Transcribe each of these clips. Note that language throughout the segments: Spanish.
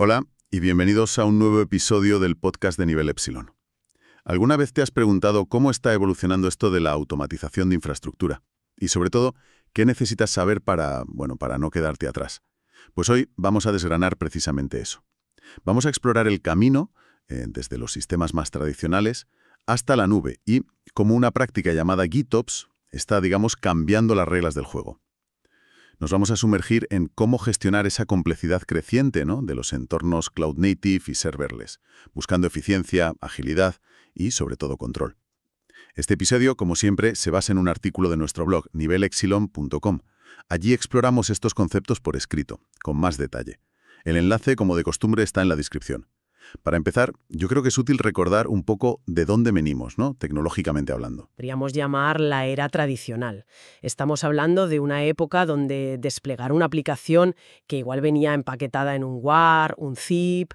Hola y bienvenidos a un nuevo episodio del podcast de Nivel Epsilon. ¿Alguna vez te has preguntado cómo está evolucionando esto de la automatización de infraestructura? Y sobre todo, ¿qué necesitas saber para no quedarte atrás? Pues hoy vamos a desgranar precisamente eso. Vamos a explorar el camino, desde los sistemas más tradicionales hasta la nube y, como una práctica llamada GitOps, está, cambiando las reglas del juego. Nos vamos a sumergir en cómo gestionar esa complejidad creciente, ¿no?, de los entornos cloud native y serverless, buscando eficiencia, agilidad y, sobre todo, control. Este episodio, como siempre, se basa en un artículo de nuestro blog, nivelexilon.com. Allí exploramos estos conceptos por escrito, con más detalle. El enlace, como de costumbre, está en la descripción. Para empezar, yo creo que es útil recordar un poco de dónde venimos, ¿no?, tecnológicamente hablando. Podríamos llamar la era tradicional. Estamos hablando de una época donde desplegar una aplicación que igual venía empaquetada en un WAR, un zip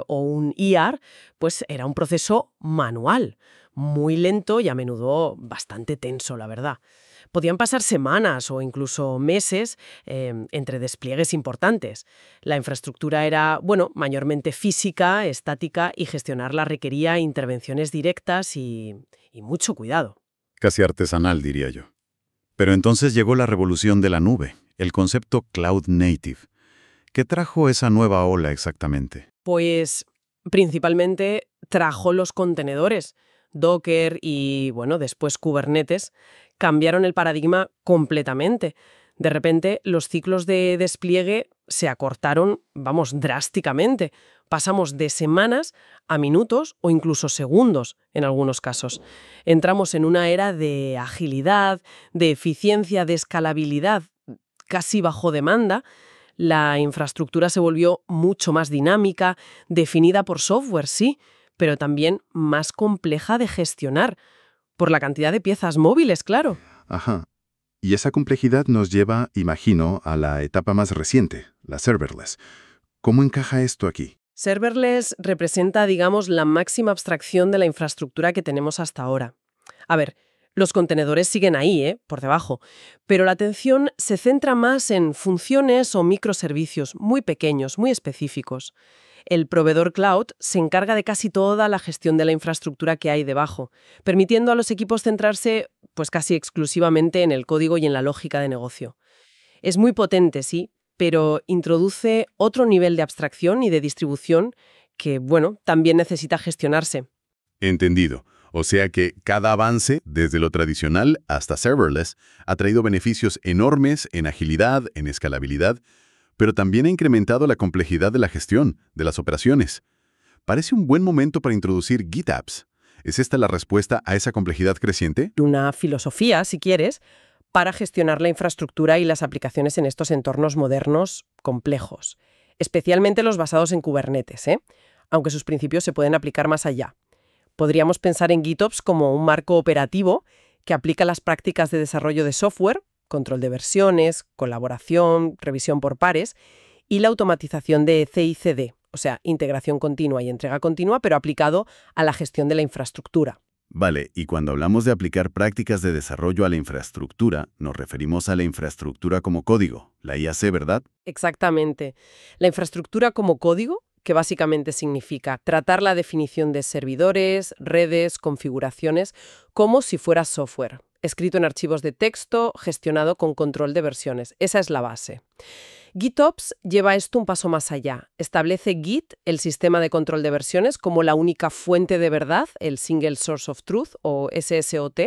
o un IAR, pues era un proceso manual, muy lento y a menudo bastante tenso, la verdad. Podían pasar semanas o incluso meses entre despliegues importantes. La infraestructura era, mayormente física, estática y gestionarla requería intervenciones directas y mucho cuidado. Casi artesanal, diría yo. Pero entonces llegó la revolución de la nube, el concepto Cloud Native. ¿Qué trajo esa nueva ola exactamente? Pues principalmente trajo los contenedores. Docker y, después Kubernetes cambiaron el paradigma completamente. De repente, los ciclos de despliegue se acortaron, drásticamente. Pasamos de semanas a minutos o incluso segundos en algunos casos. Entramos en una era de agilidad, de eficiencia, de escalabilidad casi bajo demanda. La infraestructura se volvió mucho más dinámica, definida por software, sí, pero también más compleja de gestionar, por la cantidad de piezas móviles, claro. Ajá. Y esa complejidad nos lleva, imagino, a la etapa más reciente, la serverless. ¿Cómo encaja esto aquí? Serverless representa, la máxima abstracción de la infraestructura que tenemos hasta ahora. A ver, los contenedores siguen ahí, por debajo, pero la atención se centra más en funciones o microservicios muy pequeños, muy específicos. El proveedor cloud se encarga de casi toda la gestión de la infraestructura que hay debajo, permitiendo a los equipos centrarse casi exclusivamente en el código y en la lógica de negocio. Es muy potente, sí, pero introduce otro nivel de abstracción y de distribución que, también necesita gestionarse. Entendido. O sea que cada avance, desde lo tradicional hasta serverless, ha traído beneficios enormes en agilidad, en escalabilidad, pero también ha incrementado la complejidad de la gestión, de las operaciones. Parece un buen momento para introducir GitApps. ¿Es esta la respuesta a esa complejidad creciente? Una filosofía, si quieres, para gestionar la infraestructura y las aplicaciones en estos entornos modernos complejos, especialmente los basados en Kubernetes, aunque sus principios se pueden aplicar más allá. Podríamos pensar en GitOps como un marco operativo que aplica las prácticas de desarrollo de software, control de versiones, colaboración, revisión por pares y la automatización de CI/CD, o sea, integración continua y entrega continua, pero aplicado a la gestión de la infraestructura. Vale, y cuando hablamos de aplicar prácticas de desarrollo a la infraestructura, nos referimos a la infraestructura como código, la IAC, ¿verdad? Exactamente. La infraestructura como código, que básicamente significa tratar la definición de servidores, redes, configuraciones, como si fuera software, escrito en archivos de texto, gestionado con control de versiones. Esa es la base. GitOps lleva esto un paso más allá. Establece Git, el sistema de control de versiones, como la única fuente de verdad, el Single Source of Truth o SSOT,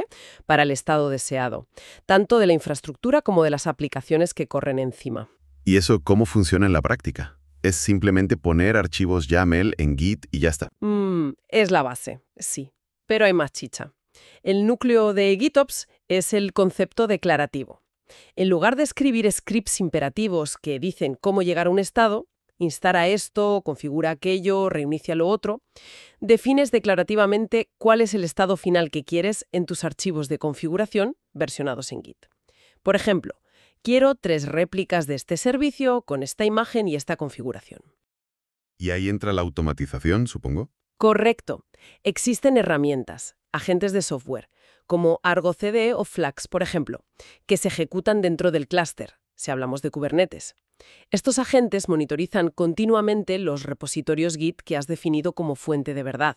para el estado deseado, tanto de la infraestructura como de las aplicaciones que corren encima. ¿Y eso cómo funciona en la práctica? ¿Es simplemente poner archivos YAML en Git y ya está? Es la base, sí, pero hay más chicha. El núcleo de GitOps es el concepto declarativo. En lugar de escribir scripts imperativos que dicen cómo llegar a un estado, instala esto, configura aquello, reinicia lo otro, defines declarativamente cuál es el estado final que quieres en tus archivos de configuración versionados en Git. Por ejemplo, quiero 3 réplicas de este servicio con esta imagen y esta configuración. Y ahí entra la automatización, supongo. Correcto. Existen herramientas, agentes de software, como Argo CD o Flux, por ejemplo, que se ejecutan dentro del clúster, si hablamos de Kubernetes. Estos agentes monitorizan continuamente los repositorios Git que has definido como fuente de verdad.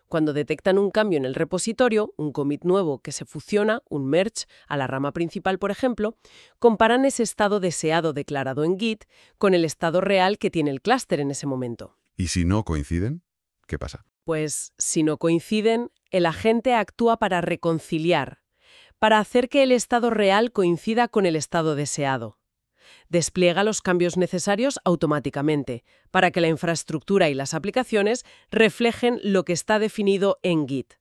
Cuando detectan un cambio en el repositorio, un commit nuevo que se fusiona, un merge, a la rama principal, por ejemplo, comparan ese estado deseado declarado en Git con el estado real que tiene el clúster en ese momento. ¿Y si no coinciden? ¿Qué pasa? Pues, si no coinciden, el agente actúa para reconciliar, para hacer que el estado real coincida con el estado deseado. Despliega los cambios necesarios automáticamente, para que la infraestructura y las aplicaciones reflejen lo que está definido en Git.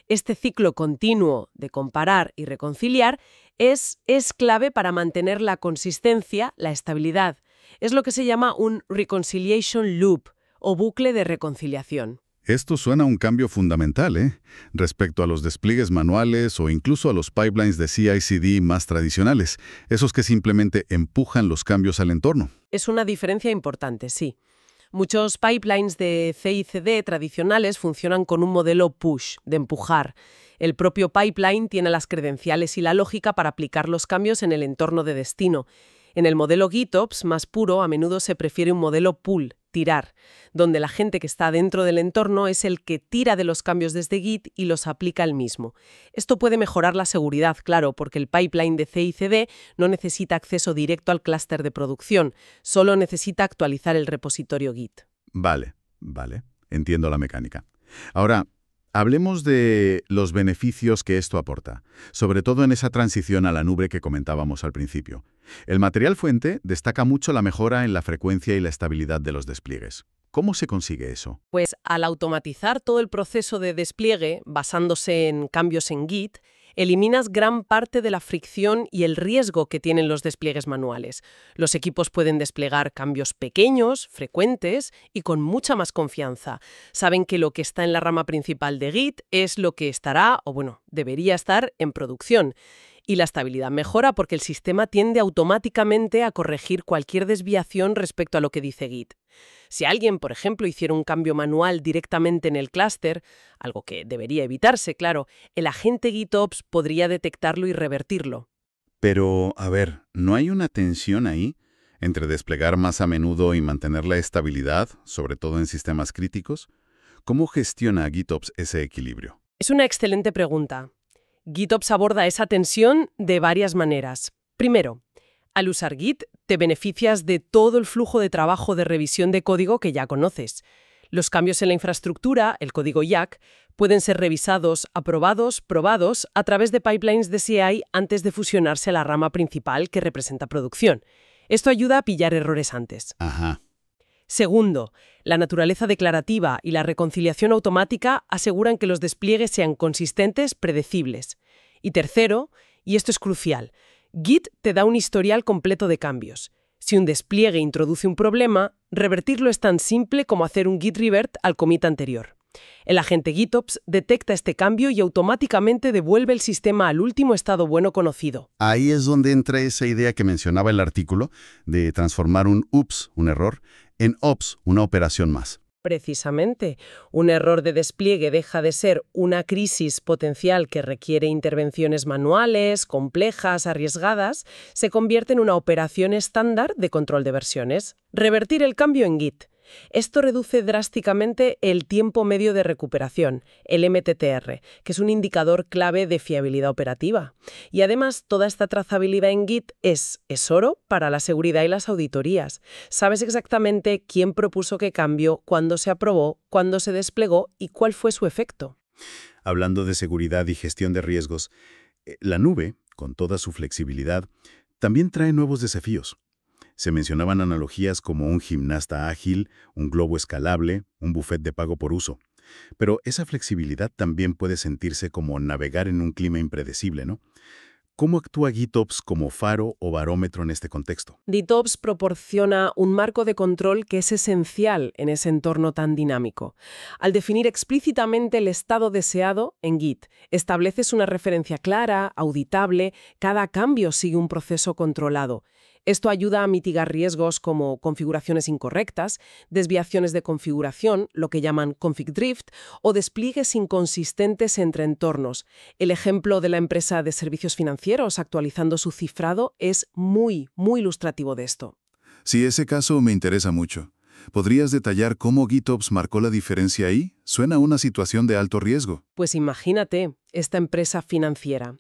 Este ciclo continuo de comparar y reconciliar es clave para mantener la consistencia, la estabilidad. Es lo que se llama un reconciliation loop, o bucle de reconciliación. Esto suena a un cambio fundamental, respecto a los despliegues manuales o incluso a los pipelines de CI/CD más tradicionales, esos que simplemente empujan los cambios al entorno. Es una diferencia importante, sí. Muchos pipelines de CI/CD tradicionales funcionan con un modelo push, de empujar. El propio pipeline tiene las credenciales y la lógica para aplicar los cambios en el entorno de destino. En el modelo GitOps más puro, a menudo se prefiere un modelo pull, tirar, donde la gente que está dentro del entorno es el que tira de los cambios desde Git y los aplica él mismo. Esto puede mejorar la seguridad, claro, porque el pipeline de CI/CD no necesita acceso directo al clúster de producción, solo necesita actualizar el repositorio Git. Vale, entiendo la mecánica. Ahora, hablemos de los beneficios que esto aporta, sobre todo en esa transición a la nube que comentábamos al principio. El material fuente destaca mucho la mejora en la frecuencia y la estabilidad de los despliegues. ¿Cómo se consigue eso? Pues al automatizar todo el proceso de despliegue, basándose en cambios en Git, eliminas gran parte de la fricción y el riesgo que tienen los despliegues manuales. Los equipos pueden desplegar cambios pequeños, frecuentes y con mucha más confianza. Saben que lo que está en la rama principal de Git es lo que estará, o bueno, debería estar en producción. Y la estabilidad mejora porque el sistema tiende automáticamente a corregir cualquier desviación respecto a lo que dice Git. Si alguien, por ejemplo, hiciera un cambio manual directamente en el clúster, algo que debería evitarse, claro, el agente GitOps podría detectarlo y revertirlo. Pero, a ver, ¿no hay una tensión ahí entre desplegar más a menudo y mantener la estabilidad, sobre todo en sistemas críticos? ¿Cómo gestiona GitOps ese equilibrio? Es una excelente pregunta. GitOps aborda esa tensión de varias maneras. Primero, al usar Git, te beneficias de todo el flujo de trabajo de revisión de código que ya conoces. Los cambios en la infraestructura, el código YAC, pueden ser revisados, aprobados, probados a través de pipelines de CI antes de fusionarse a la rama principal que representa producción. Esto ayuda a pillar errores antes. Ajá. Segundo, la naturaleza declarativa y la reconciliación automática aseguran que los despliegues sean consistentes, predecibles. Y tercero, y esto es crucial, Git te da un historial completo de cambios. Si un despliegue introduce un problema, revertirlo es tan simple como hacer un git revert al commit anterior. El agente GitOps detecta este cambio y automáticamente devuelve el sistema al último estado bueno conocido. Ahí es donde entra esa idea que mencionaba el artículo de transformar un ups, un error, en ops, una operación más. Precisamente, un error de despliegue deja de ser una crisis potencial que requiere intervenciones manuales, complejas, arriesgadas, se convierte en una operación estándar de control de versiones. Revertir el cambio en Git. Esto reduce drásticamente el tiempo medio de recuperación, el MTTR, que es un indicador clave de fiabilidad operativa. Y además, toda esta trazabilidad en Git es oro para la seguridad y las auditorías. Sabes exactamente quién propuso qué cambio, cuándo se aprobó, cuándo se desplegó y cuál fue su efecto. Hablando de seguridad y gestión de riesgos, la nube, con toda su flexibilidad, también trae nuevos desafíos. Se mencionaban analogías como un gimnasta ágil, un globo escalable, un buffet de pago por uso. Pero esa flexibilidad también puede sentirse como navegar en un clima impredecible, ¿no? ¿Cómo actúa GitOps como faro o barómetro en este contexto? GitOps proporciona un marco de control que es esencial en ese entorno tan dinámico. Al definir explícitamente el estado deseado en Git, estableces una referencia clara, auditable, cada cambio sigue un proceso controlado. Esto ayuda a mitigar riesgos como configuraciones incorrectas, desviaciones de configuración, lo que llaman config drift, o despliegues inconsistentes entre entornos. El ejemplo de la empresa de servicios financieros actualizando su cifrado es muy ilustrativo de esto. Sí, ese caso me interesa mucho. ¿Podrías detallar cómo GitOps marcó la diferencia ahí? Suena a una situación de alto riesgo. Pues imagínate, esta empresa financiera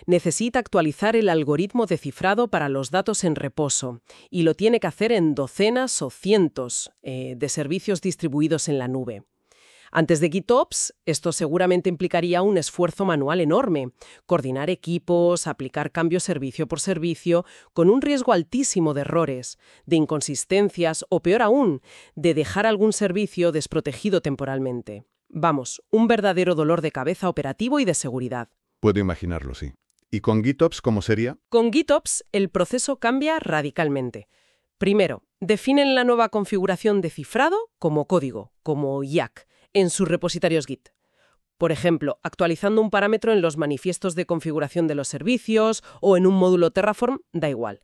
necesita actualizar el algoritmo de cifrado para los datos en reposo y lo tiene que hacer en docenas o cientos de servicios distribuidos en la nube. Antes de GitOps, esto seguramente implicaría un esfuerzo manual enorme, coordinar equipos, aplicar cambios servicio por servicio, con un riesgo altísimo de errores, de inconsistencias o, peor aún, de dejar algún servicio desprotegido temporalmente. Vamos, un verdadero dolor de cabeza operativo y de seguridad. Puedo imaginarlo, sí. ¿Y con GitOps cómo sería? Con GitOps, el proceso cambia radicalmente. Primero, definen la nueva configuración de cifrado como código, como YAC, en sus repositorios Git. Por ejemplo, actualizando un parámetro en los manifiestos de configuración de los servicios o en un módulo Terraform, da igual.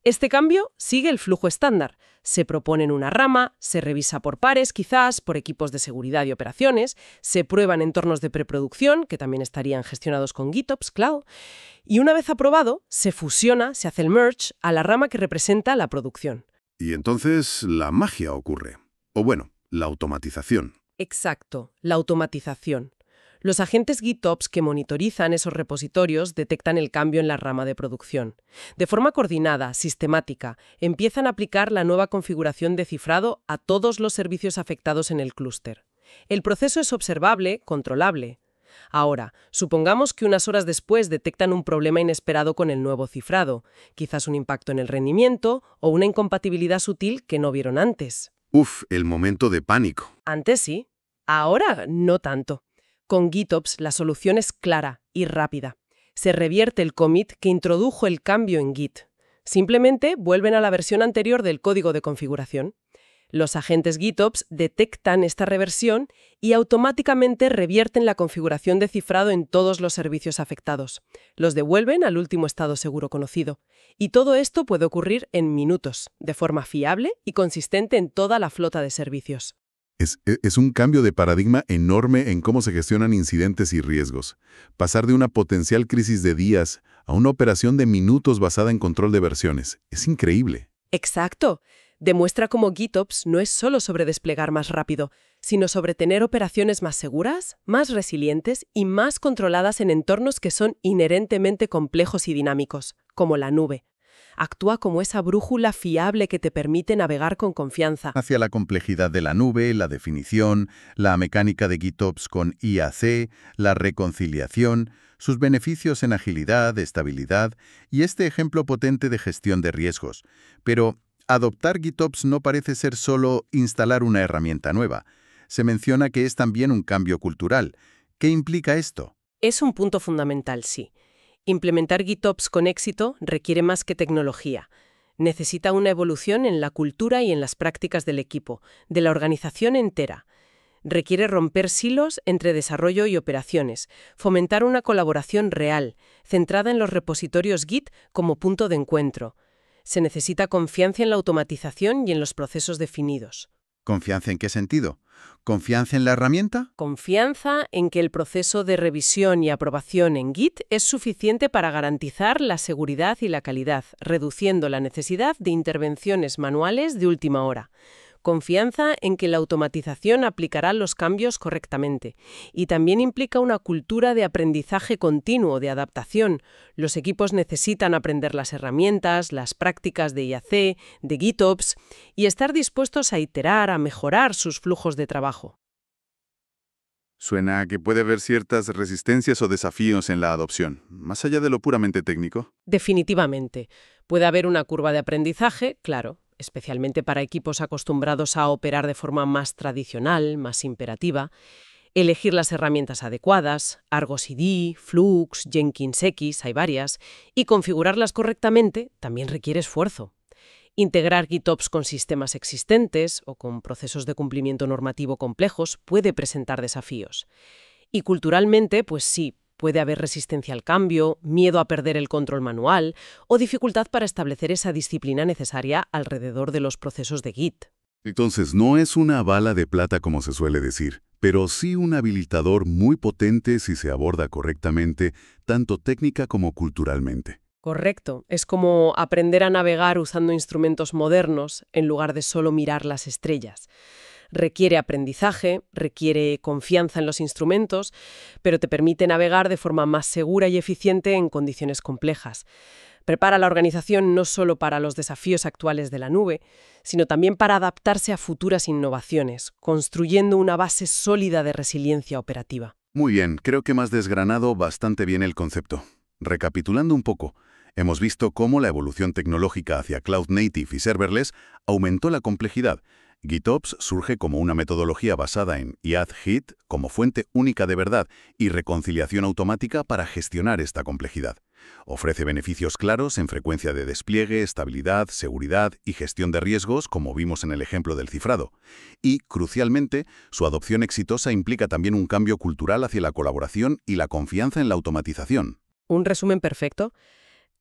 Este cambio sigue el flujo estándar. Se propone en una rama, se revisa por pares, quizás, por equipos de seguridad y operaciones, se prueba en entornos de preproducción, que también estarían gestionados con GitOps, claro, y una vez aprobado, se fusiona, se hace el merge a la rama que representa la producción. Y entonces la magia ocurre. O bueno, la automatización. Exacto, la automatización. Los agentes GitOps que monitorizan esos repositorios detectan el cambio en la rama de producción. De forma coordinada, sistemática, empiezan a aplicar la nueva configuración de cifrado a todos los servicios afectados en el clúster. El proceso es observable, controlable. Ahora, supongamos que unas horas después detectan un problema inesperado con el nuevo cifrado, quizás un impacto en el rendimiento o una incompatibilidad sutil que no vieron antes. Uf, el momento de pánico. Antes sí, ahora no tanto. Con GitOps la solución es clara y rápida. Se revierte el commit que introdujo el cambio en Git. Simplemente vuelven a la versión anterior del código de configuración. Los agentes GitOps detectan esta reversión y automáticamente revierten la configuración de cifrado en todos los servicios afectados. Los devuelven al último estado seguro conocido. Y todo esto puede ocurrir en minutos, de forma fiable y consistente en toda la flota de servicios. Es un cambio de paradigma enorme en cómo se gestionan incidentes y riesgos. Pasar de una potencial crisis de días a una operación de minutos basada en control de versiones. Es increíble. Exacto. Demuestra cómo GitOps no es solo sobre desplegar más rápido, sino sobre tener operaciones más seguras, más resilientes y más controladas en entornos que son inherentemente complejos y dinámicos, como la nube. Actúa como esa brújula fiable que te permite navegar con confianza. Hacia la complejidad de la nube, la definición, la mecánica de GitOps con IAC, la reconciliación, sus beneficios en agilidad, estabilidad y este ejemplo potente de gestión de riesgos. Pero adoptar GitOps no parece ser solo instalar una herramienta nueva. Se menciona que es también un cambio cultural. ¿Qué implica esto? Es un punto fundamental, sí. Implementar GitOps con éxito requiere más que tecnología. Necesita una evolución en la cultura y en las prácticas del equipo, de la organización entera. Requiere romper silos entre desarrollo y operaciones, fomentar una colaboración real, centrada en los repositorios Git como punto de encuentro. Se necesita confianza en la automatización y en los procesos definidos. ¿Confianza en qué sentido? ¿Confianza en la herramienta? Confianza en que el proceso de revisión y aprobación en Git es suficiente para garantizar la seguridad y la calidad, reduciendo la necesidad de intervenciones manuales de última hora. Confianza en que la automatización aplicará los cambios correctamente. Y también implica una cultura de aprendizaje continuo, de adaptación. Los equipos necesitan aprender las herramientas, las prácticas de IAC, de GitOps, y estar dispuestos a iterar, a mejorar sus flujos de trabajo. Suena a que puede haber ciertas resistencias o desafíos en la adopción, más allá de lo puramente técnico. Definitivamente. Puede haber una curva de aprendizaje, claro, especialmente para equipos acostumbrados a operar de forma más tradicional, más imperativa. Elegir las herramientas adecuadas, Argo CD, Flux, Jenkins X, hay varias, y configurarlas correctamente también requiere esfuerzo. Integrar GitOps con sistemas existentes o con procesos de cumplimiento normativo complejos puede presentar desafíos. Y culturalmente, pues sí, puede haber resistencia al cambio, miedo a perder el control manual o dificultad para establecer esa disciplina necesaria alrededor de los procesos de Git. Entonces, no es una bala de plata como se suele decir, pero sí un habilitador muy potente si se aborda correctamente, tanto técnica como culturalmente. Correcto. Es como aprender a navegar usando instrumentos modernos en lugar de solo mirar las estrellas. Requiere aprendizaje, requiere confianza en los instrumentos, pero te permite navegar de forma más segura y eficiente en condiciones complejas. Prepara la organización no solo para los desafíos actuales de la nube, sino también para adaptarse a futuras innovaciones, construyendo una base sólida de resiliencia operativa. Muy bien, creo que me has desgranado bastante bien el concepto. Recapitulando un poco, hemos visto cómo la evolución tecnológica hacia Cloud Native y Serverless aumentó la complejidad. GitOps surge como una metodología basada en IAD-HIT como fuente única de verdad y reconciliación automática para gestionar esta complejidad. Ofrece beneficios claros en frecuencia de despliegue, estabilidad, seguridad y gestión de riesgos, como vimos en el ejemplo del cifrado. Y, crucialmente, su adopción exitosa implica también un cambio cultural hacia la colaboración y la confianza en la automatización. Un resumen perfecto.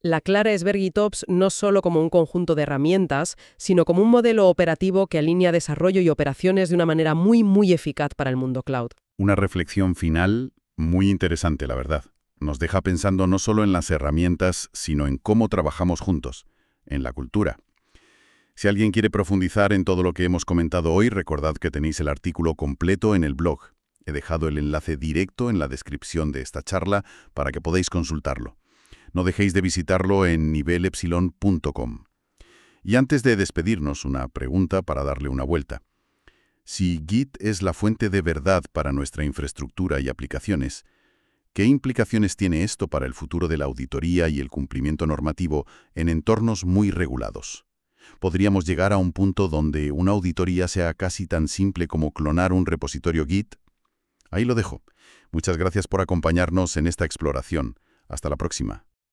La clave es ver GitOps no solo como un conjunto de herramientas, sino como un modelo operativo que alinea desarrollo y operaciones de una manera muy eficaz para el mundo cloud. Una reflexión final muy interesante, la verdad. Nos deja pensando no solo en las herramientas, sino en cómo trabajamos juntos, en la cultura. Si alguien quiere profundizar en todo lo que hemos comentado hoy, recordad que tenéis el artículo completo en el blog. He dejado el enlace directo en la descripción de esta charla para que podáis consultarlo. No dejéis de visitarlo en nivelepsilon.com. Y antes de despedirnos, una pregunta para darle una vuelta. Si Git es la fuente de verdad para nuestra infraestructura y aplicaciones, ¿qué implicaciones tiene esto para el futuro de la auditoría y el cumplimiento normativo en entornos muy regulados? ¿Podríamos llegar a un punto donde una auditoría sea casi tan simple como clonar un repositorio Git? Ahí lo dejo. Muchas gracias por acompañarnos en esta exploración. Hasta la próxima.